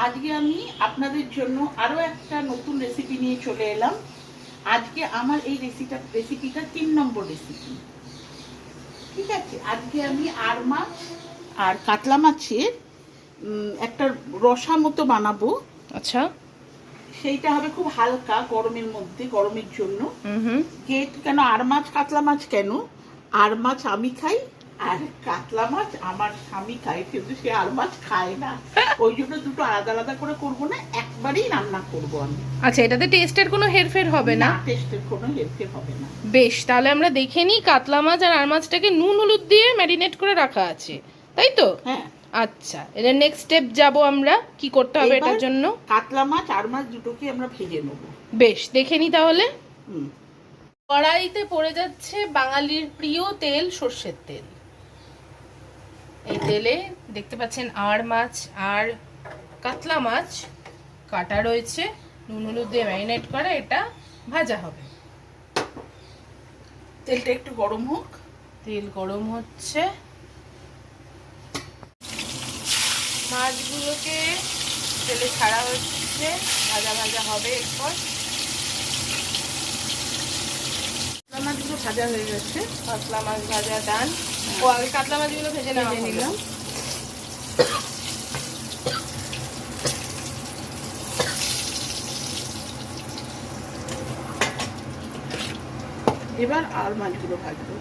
আজকে আমি আপনাদের জন্য আরো একটা নতুন রেসিপি নিয়ে চলে এলাম। আজকে আমার এই রেসিপিটা 3 নম্বর রেসিপি। ঠিক আছে, আজকে আমি আর মাছ আর কাতলা মাছের একটা রসা মতো বানাবো। আচ্ছা, সেইটা হবে খুব হালকা গরমের মধ্যে, গরমের জন্য। কেন আর মাছ কাতলা মাছ কেন, আর মাছ আমি খাই আর কাতলা মাছ আমার স্বামী খায়, কিন্তু সে আর মাছ খায় না। ওই জন্য দুটো আলাদা আলাদা করে করবো না, একবারেই রান্না করবো আমি। আচ্ছা, এটাতে টেস্টের কোনো হেরফের হবে না? টেস্টের কোনো হেরফের হবে না। বেশ, তাহলে আমরা দেখে নিই। কাতলা মাছ আর আর মাছটাকে নুন হলুদ দিয়ে ম্যারিনেট করে রাখা আছে, তাই তো? হ্যাঁ। আচ্ছা, এর নেক্সট স্টেপ যাব আমরা। কি করতে হবে এটার জন্য? কাতলা মাছ আর মাছ দুটোকে আমরা ভেজে নেব। বেশ, দেখে নিই তাহলে। কড়াইতে পড়ে যাচ্ছে বাঙালির প্রিয় তেল, সর্ষের তেল। এই তেলে দেখতে পাচ্ছেন আর মাছ আর কাতলা মাছ কাটা রয়েছে, নুন হলুদ দিয়ে ম্যারিনেট করে এটা ভাজা হবে। তেলটা একটু গরম হোক। তেল গরম হচ্ছে। মাছগুলোকে তেলে ছাড়া হচ্ছে, ভাজা ভাজা হবে এরপর। কাতলা মাছগুলো ভাজা হয়ে গেছে। কাতলা মাছ ভাজা ডান। ও আগে কাতলা মাছগুলো ভেজে নিলাম। এবার আর মাছগুলো ভাজবো।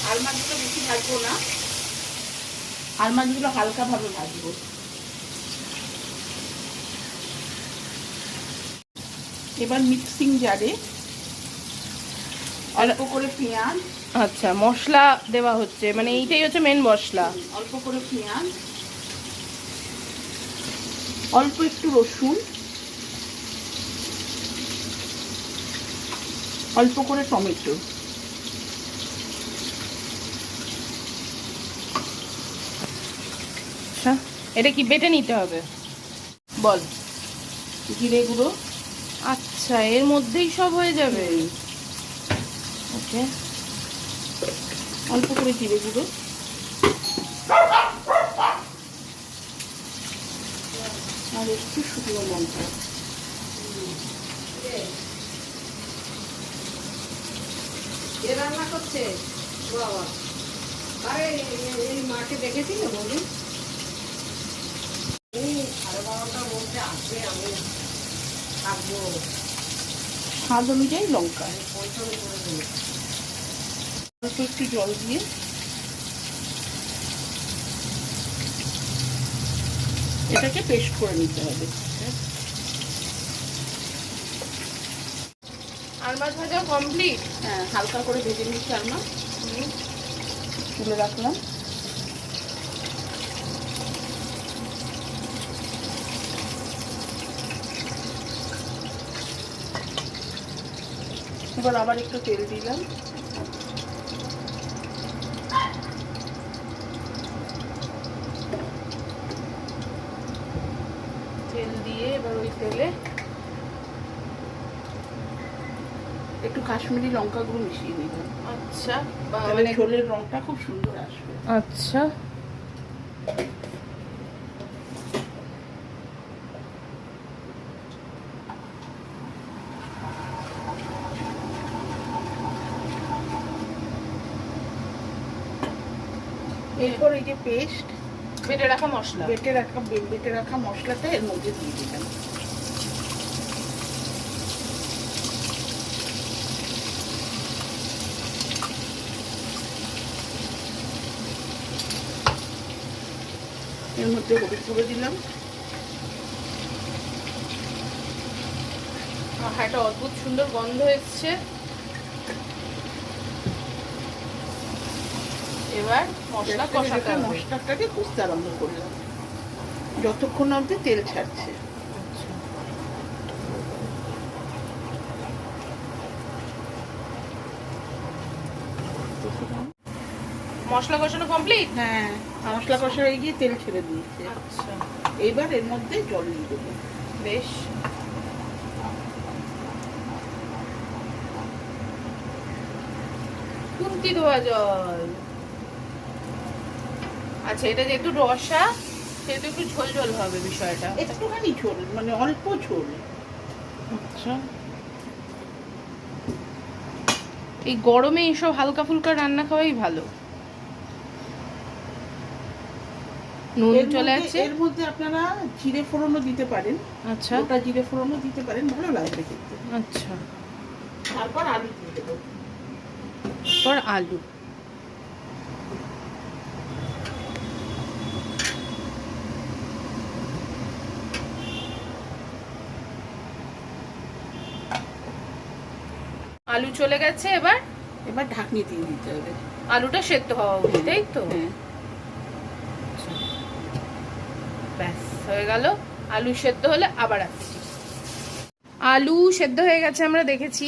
আর মাছগুলো বেশি ভাজবো না, আর মাছগুলো হালকা ভাবে ভাজবো। এবার মিক্সিং জারে অল্প করে পেঁয়াজ। আচ্ছা, মশলা দেওয়া হচ্ছে, মানে এইটাই হচ্ছে মেন মশলা। অল্প করে পেঁয়াজ, অল্প একটু রসুন, অল্প করে টমেটো। আচ্ছা, এটা কি বেটে নিতে হবে? বল, জিরে গুঁড়ো। আচ্ছা, এর মধ্যেই সব হয়ে যাবে। ওকে, অল্প করে জিরে গুঁড়ো, আর একটু শুকনো লঙ্কা। রান্না করছে বাবা। আরে এই মাকে দেখেছি না বলি, সাড়ে 12টার মধ্যে আসবে, আমি থাকবো। স্বাদ অনুযায়ী লঙ্কা, পয়সা করে দেবো। অল্প একটু জল দিয়ে এটাকে পেস্ট করে নিতে হবে। আর মাছ ভাজা কমপ্লিট। হ্যাঁ, হালকা করে ভেজে নিচ্ছি আর মাছ, তুলে রাখলাম। এবার আবার একটু তেল দিলাম। তেল দিয়ে এবার ওই তেলে একটু কাশ্মীরি লঙ্কা গুঁড়ো মিশিয়ে দিলাম। আচ্ছা, মানে ঝোলের রংটা খুব সুন্দর আসবে। আচ্ছা, এরপর এই যে পেস্ট বেটে রাখা মশলা, বেটে রাখা মশলাটা এর মধ্যে দিয়ে দিলাম। এর মধ্যে হলুদ গুঁড়ো দিলাম। একটা অদ্ভুত সুন্দর গন্ধ এসছে। এবার মশলা কষাতে হবে। মশলাটাকে কষতে আরম্ভ করলাম যতক্ষণ অবধি তেল ছাড়ছে। মশলা কষানো কমপ্লিট? হ্যাঁ, মশলা কষা হয়ে গিয়ে তেল ছেড়ে দিয়েছে। আচ্ছা, এইবার এর মধ্যে জল দিয়ে দেবো। বেশ, খুন্তি ধোয়া জল। আচ্ছা, এটা যেহেতু রসা সেহেতু একটু ঝোল ঝোল হবে বিষয়টা। একটুখানি ঝোল, মানে অল্প ঝোল। আচ্ছা, এই গরমে এইসব হালকা ফুলকা রান্না খাওয়াই ভালো। নুন চলে আছে। এর মধ্যে আপনারা জিরে ফোড়নও দিতে পারেন। আচ্ছা, ওটা জিরে ফোড়নও দিতে পারেন, ভালো লাগবে খেতে। আচ্ছা, তারপর আলু দিয়ে দেবো। পর আলু। আলু চলে গেছে, এবার ঢাকনি দিয়ে দিতে হবে। আলুটা সেদ্ধ হওয়া উচিত, তাই তো? হ্যাঁ। ব্যাস হয়ে গেল। আলু সেদ্ধ হলে আবার আসছি। আলু সেদ্ধ হয়ে গেছে, আমরা দেখেছি।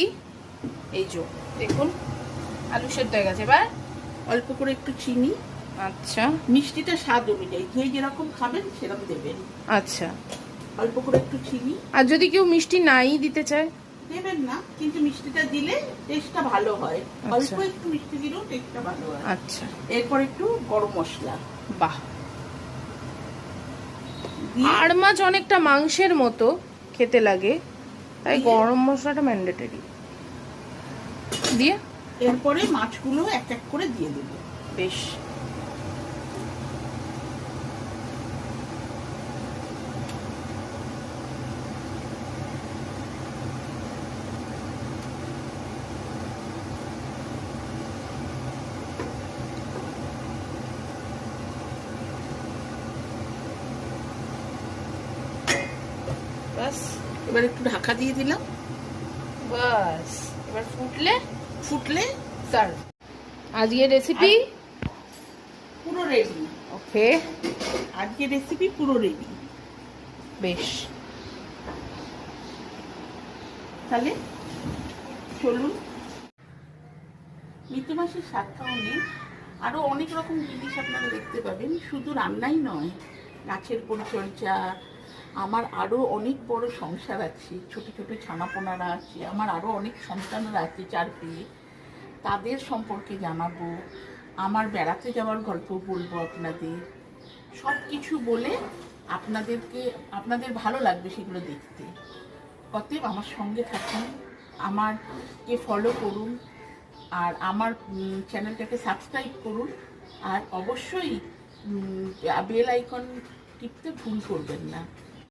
এই যে দেখুন, আলু সেদ্ধ হয়ে গেছে। এবার অল্প করে একটু চিনি। আচ্ছা, মিষ্টিটা স্বাদ অনুযায়ী, যে যেরকম খাবেন সেরকম দেবেন। আচ্ছা, অল্প করে একটু চিনি। আর যদি কেউ মিষ্টি নাই দিতে চায়? দেবেন না, কিন্তু মিষ্টিটা দিলে টেস্টটা ভালো হয়। অল্প একটু মিষ্টি দিলেও টেস্টটা ভালো হয়। আচ্ছা, এরপর একটু গরম মশলা। বাহ। আর মাছ অনেকটা মাংসের মতো খেতে লাগে, তাই গরম মশলাটা ম্যান্ডেটরি। দিয়ে এরপরে মাছগুলো এক এক করে দিয়ে দেবো। বেশ। বাস, এবার একটু ঢাকা দিয়ে দিলাম। বাস, এবার ফুটলে সার্ভ। আজকের রেসিপি পুরো রেডি। ওকে, আজকের রেসিপি পুরো রেডি। বেশ। তাহলে চলুন। মৃত্যু মাসের শাক খাওয়ানে আরো অনেক রকম জিনিস আপনারা দেখতে পাবেন। শুধু রান্নাই নয়, গাছের পরিচর্যা। আমার আরো অনেক বড় সংসার আছে, ছোট ছোট ছানাপোনারা আছে, আমার আরো অনেক সন্তানরা আছে 4 পেয়ে। তাদের সম্পর্কে জানাবো, আমার বেড়াতে যাওয়ার গল্প বলবো আপনাদের। সব কিছু বলে আপনাদের ভালো লাগবে সেগুলো দেখতে। অতএব আমার সঙ্গে থাকুন, আমাকে ফলো করুন, আর আমার চ্যানেলটাকে সাবস্ক্রাইব করুন, আর অবশ্যই বেল আইকন টিপতে ভুল করবেন না।